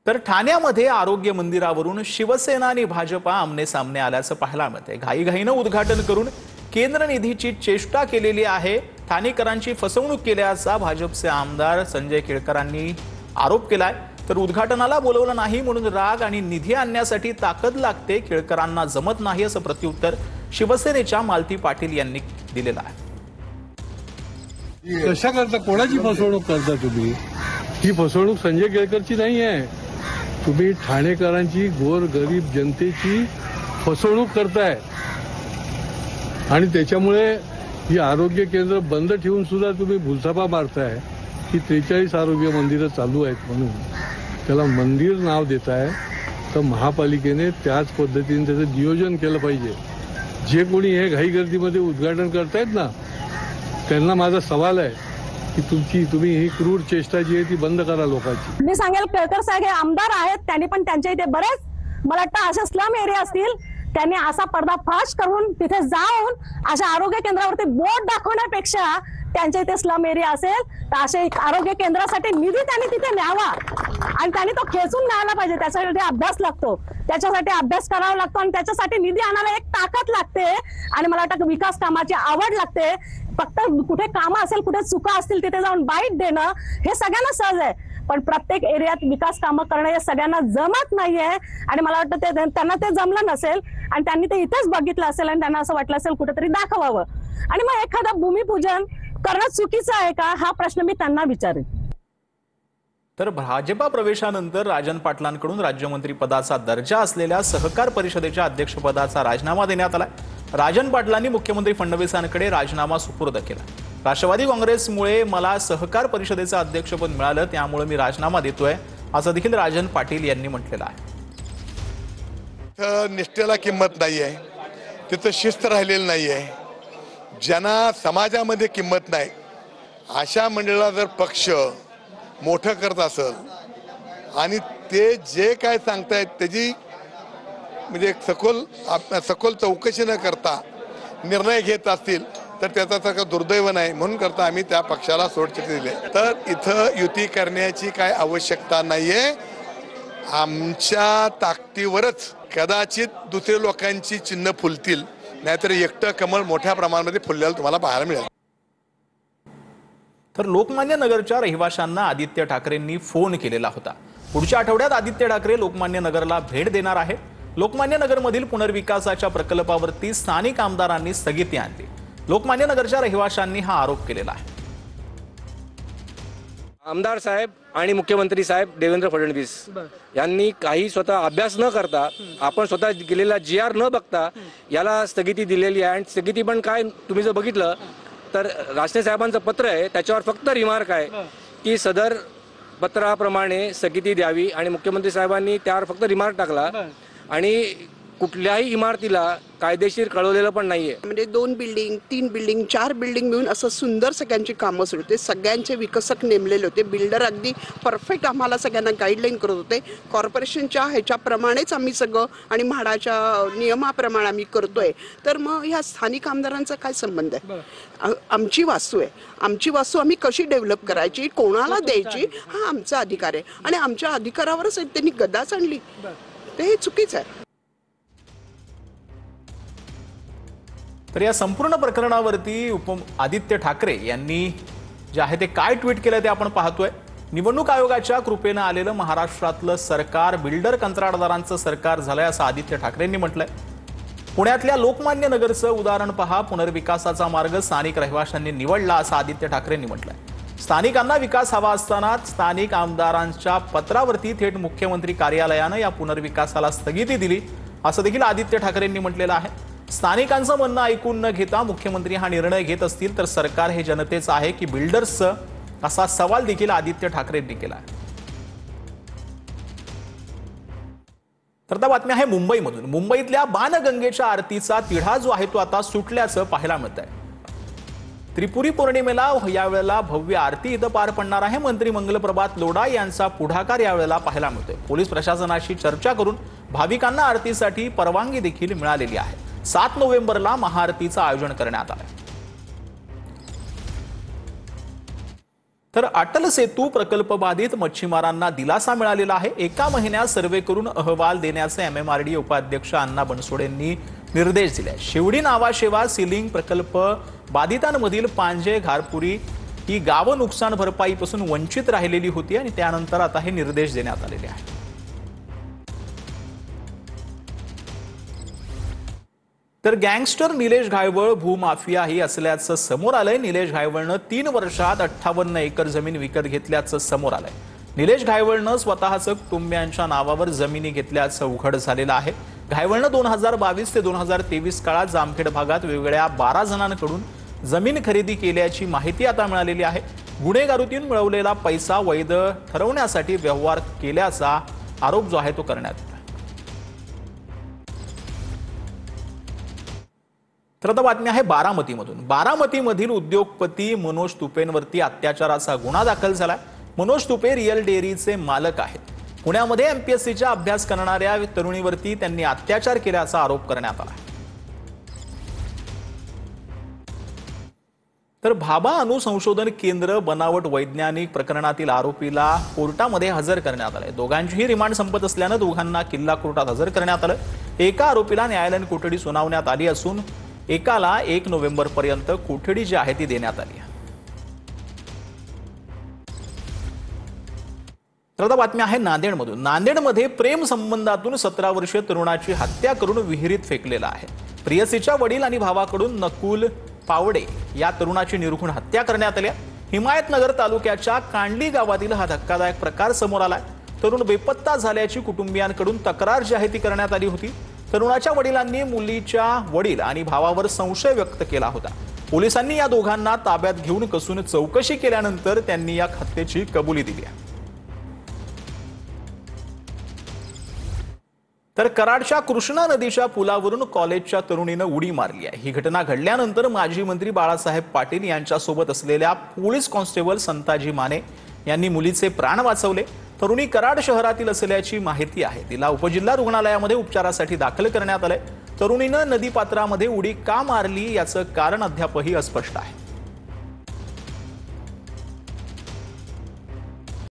तर ठाण्यामध्ये आरोग्य मंदिरावरून शिवसेना आणि भाजपा आमने सामने आल्याचं पाहायला मिळते। घाईघाईनं उद्घाटन करून केंद्र निधीची चेष्टा केलेली आहे। ठाणेकरांची फसवणूक केल्याचा भाजपचे आमदार संजय केळकरांनी आरोप केलाय। तर उद्घाटनाला बोलवलं नाही म्हणून राग आणि निधी आणण्यासाठी ताकद लागते, केळकरांना जमत नाही असं प्रत्युत्तर शिवसेनेच्या मालती पाटील यांनी दिलेलं आहे। कशा करता, कोणाची फसवणूक करता तुम्ही? ही फसवणूक संजय केळकरची नाही आहे, तुम्ही ठाणेकरांची गोरगरीब जनतेची फसवणूक करताय। आणि त्याच्यामुळे ही आरोग्य केंद्र बंद ठेवून सुद्धा तुम्ही भुलथापा मारताय की 43 आरोग्य मंदिरं चालू आहेत म्हणून त्याला मंदिर नाव देताय। तर महापालिकेने त्याच पद्धतीने त्याचं नियोजन केलं पाहिजे। जे कोणी हे घाईगर्दीमध्ये उद्घाटन करतायत ना, त्यांना माझा सवाल आहे की तुम्ही ही क्रूर चेष्टा जी आहे ती बंद करा लोकांची। मी सांगेल, केळकर साहेब हे आमदार आहेत, त्यांनी पण त्यांच्या इथे बरेच मला वाटतं अशा स्लम एरिया असतील, त्यांनी असा पर्दाफाश करून तिथे जाऊन अशा आरोग्य केंद्रावरती बोर्ड दाखवण्यापेक्षा त्यांच्या इथे स्लम एरिया असेल तर असे आरोग्य केंद्रासाठी निधी त्यांनी तिथे न्यावा आणि त्यांनी तो खेचून न्यायला पाहिजे। त्याच्यासाठी अभ्यास लागतो, त्याच्यासाठी अभ्यास करावा लागतो आणि त्याच्यासाठी निधी आणायला एक ताकद लागते आणि मला वाटतं विकास कामाची आवड लागते। फक्त कुठे कामं असेल, कुठे चुका असतील तिथे जाऊन बाईट देणं हे सगळ्यांना सहज आहे, पण प्रत्येक एरियात विकास कामं करणं हे सगळ्यांना जमत नाहीये आणि मला वाटतं त्यांना ते जमलं नसेल आणि त्यांनी ते इथेच बघितलं असेल आणि त्यांना असं वाटलं असेल कुठेतरी दाखवावं आणि मग एखादं भूमिपूजन करणं चुकीचं आहे का हा प्रश्न मी त्यांना विचारेन। तर भाजपा प्रवेशानंतर राजन पाटलांकडून राज्यमंत्री पदाचा दर्जा असलेल्या सहकार परिषदेच्या अध्यक्षपदाचा राजीनामा देण्यात आलाय। राजन पाटलांनी मुख्यमंत्री फडणवीसांकडे राजीनामा सुपूर्द केला। राष्ट्रवादी काँग्रेसमुळे मला सहकार परिषदेचं अध्यक्षपद मिळालं, त्यामुळे मी राजीनामा देतोय असं देखील राजन पाटील यांनी म्हटलेलं आहे। निष्ठेला किंमत नाही आहे, तिथं शिस्त राहिलेली नाही आहे, ज्यांना समाजामध्ये किंमत नाही अशा मंडळाला जर पक्ष मोठं करत असेल आणि ते जे काय सांगतायत त्याची म्हणजे सखोल चौकशी न करता निर्णय घेत असतील तर त्याचा सगळं दुर्दैव नाही, म्हणून करता आम्ही त्या पक्षाला सोडचिठ्ठी दिली। तर इथं युती करण्याची काय आवश्यकता नाहीये। आमच्या ताकदीवरच कदाचित दुसऱ्या लोकांची चिन्ह फुलतील, नाहीतर एकटं कमळ मोठ्या प्रमाणामध्ये फुललेलं तुम्हाला पाहायला मिळेल। तर लोकमान्य नगरच्या रहिवाशांना आदित्य ठाकरेंनी फोन केलेला होता। पुढच्या आठवड्यात आदित्य ठाकरे लोकमान्य नगरला भेट देणार आहे। लोकमान्य नगरमधील पुनर्विकासाच्या प्रकल्पावरती स्थानिक आमदारांनी स्थगिती आणली। लोकमान्य नगरच्या रहिवाशांनी हा आरोप केलेला आहे। आमदार साहेब आणि मुख्यमंत्री साहेब देवेंद्र फडणवीस यांनी काही स्वतः अभ्यास न करता, आपण स्वतः गेलेला GR न बघता याला स्थगिती दिलेली आहे। आणि स्थगिती पण काय, तुम्ही जर बघितलं तर रासने साहेबांचं पत्र आहे, त्याच्यावर फक्त रिमार्क आहे की सदर पत्राप्रमाणे स्थगिती द्यावी आणि मुख्यमंत्री साहेबांनी त्यावर फक्त रिमार्क टाकला आणि कुठल्याही इमारतीला कायदेशीर कळवलेलं पण नाहीये। म्हणजे 2 बिल्डिंग 3 बिल्डिंग 4 बिल्डिंग मिळून असं सुंदर सगळ्यांची कामं सुरू होते, सगळ्यांचे विकसक नेमलेले होते, बिल्डर अगदी परफेक्ट आम्हाला सगळ्यांना गाईडलाईन करत होते। कॉर्पोरेशनच्या ह्याच्याप्रमाणेच आम्ही सगळं आणि म्हाडाच्या नियमाप्रमाणे आम्ही करतोय, तर मग ह्या स्थानिक आमदारांचा काय संबंध आहे? आमची वास्तू आहे, आमची वास्तू आम्ही कशी डेव्हलप करायची, कोणाला द्यायची हा आमचा अधिकार आहे आणि आमच्या अधिकारावरच त्यांनी गदाच आणली, ते हे चुकीचं आहे। तर या संपूर्ण प्रकरणावरती आदित्य ठाकरे यांनी जे आहे ते काय ट्विट केलं ते आपण पाहतोय। निवडणूक आयोगाच्या कृपेनं आलेलं महाराष्ट्रातलं सरकार बिल्डर कंत्राटदारांचं सरकार झालंय असं आदित्य ठाकरेंनी म्हटलंय। पुण्यातल्या लोकमान्य नगरचं उदाहरण पहा, पुनर्विकासाचा मार्ग स्थानिक रहिवाशांनी निवडला असं आदित्य ठाकरेंनी म्हटलंय। स्थानिकांना विकास हवा असताना स्थानिक आमदारांच्या पत्रावरती थेट मुख्यमंत्री कार्यालयानं या पुनर्विकासाला स्थगिती दिली असं देखील आदित्य ठाकरेंनी म्हटलेलं आहे। स्थानिकांचं म्हणणं ऐकून न घेता मुख्यमंत्री हा निर्णय घेत असतील तर सरकार हे जनतेचं आहे की बिल्डर्सचं, असा सवाल देखील आदित्य ठाकरेंनी केला आहे। तर त्या बातम्या आहे मुंबईमधून। मुंबईतल्या बाणगंगेच्या आरतीचा तिढा जो आहे तो आता सुटल्याचं पाहायला मिळत आहे। त्रिपुरी पौर्णिमेला यावेळेला भव्य आरती इथं पार पडणार आहे। मंत्री मंगलप्रभात लोढा यांचा पुढाकार यावेळेला पाहायला मिळतोय। पोलीस प्रशासनाशी चर्चा करून भाविकांना आरतीसाठी परवानगी देखील मिळालेली आहे। 7 नोव्हेंबरला महाआरतीचं आयोजन करण्यात आलंय। तर अटल सेतू प्रकल्प बाधित मच्छीमारांना दिलासा मिळालेला आहे। एका महिन्यात सर्वे करून अहवाल देण्याचे MMRDA उपाध्यक्ष अण्णा बनसोडेंनी निर्देश दिले। शिवडी नावाशेवा सिलिंग प्रकल्प बाधितांमधील पांजे घारपुरी ही गावं नुकसान भरपाईपासून वंचित राहिलेली होती आणि त्यानंतर आता हे निर्देश देण्यात आलेले आहेत। तर गँगस्टर निलेश घायवळ भूमाफियाही असल्याचं समोर आलंय। निलेश घायवळनं 3 वर्षात 58 एकर जमीन विकत घेतल्याचं समोर आलंय। निलेश घायवळनं स्वतःचं कुटुंबियांच्या नावावर जमिनी घेतल्याचं उघड झालेलं आहे। घायवळनं 2022 ते 2023 काळात जामखेड भागात वेगवेगळ्या 12 जणांकडून जमीन खरेदी केल्याची माहिती आता मिळालेली आहे। गुन्हेगारीतून मिळवलेला पैसा वैध ठरवण्यासाठी व्यवहार केल्याचा आरोप जो आहे तो करण्यात येतो। तर आता बातमी आहे बारामतीमधून। बारामतीमधील उद्योगपती मनोज तुपेंवरती अत्याचाराचा गुन्हा दाखल झालाय। मनोज तुपे रिअल डेअरीचे मालक आहेत। पुण्यामध्ये MPSCचा अभ्यास करणाऱ्या तरुणीवरती त्यांनी अत्याचार केल्याचा आरोप करण्यात आला। तर भाभा अणु संशोधन केंद्र बनावट वैज्ञानिक प्रकरणातील आरोपीला कोर्टामध्ये हजर करण्यात आले। दोघांचीही रिमांड संपत असल्याने दोघांना किल्ला कोर्टात हजर करण्यात आलं। एका आरोपीला न्यायालयीन कोठडी सुनावण्यात आली असून एकाला 1 नोव्हेंबर पर्यंत कोठडी जी आहे ती देण्यात आली आहे। तर आता बातमी आहे नांदेडमधून। नांदेडमध्ये प्रेम संबंधातून 17 वर्षीय तरुणाची हत्या करून विहिरीत फेकलेला आहे। प्रियसीच्या वडील आणि भावाकडून नकुल पावडे या तरुणाची निर्घृण हत्या करण्यात आली। हिमायतनगर तालुक्याच्या कांडली गावातील हा धक्कादायक प्रकार समोर आलाय। तरुण बेपत्ता झाल्याची कुटुंबियांकडून तक्रार जी आहे ती करण्यात आली होती। तरुणाच्या वडिलांनी मुलीच्या वडील आणि भावावर संशय व्यक्त केला होता। पोलिसांनी या दोघांना ताब्यात घेऊन कसून चौकशी केल्यानंतर त्यांनी या हत्येची कबुली दिली आहे। तर कराडच्या कृष्णा नदीच्या पुलावरून कॉलेजच्या तरुणीनं उडी मारली आहे। ही घटना घडल्यानंतर माजी मंत्री बाळासाहेब पाटील यांच्यासोबत असलेल्या पोलीस कॉन्स्टेबल संताजी माने यांनी मुलीचे प्राण वाचवले। तरुणी कराड शहरातील असल्याची माहिती आहे। तिला उपजिल्हा रुग्णालयामध्ये उपचारासाठी दाखल करण्यात आले। तरुणीनं नदीपात्रामध्ये उडी का मारली याचं कारण अद्यापही अस्पष्ट आहे।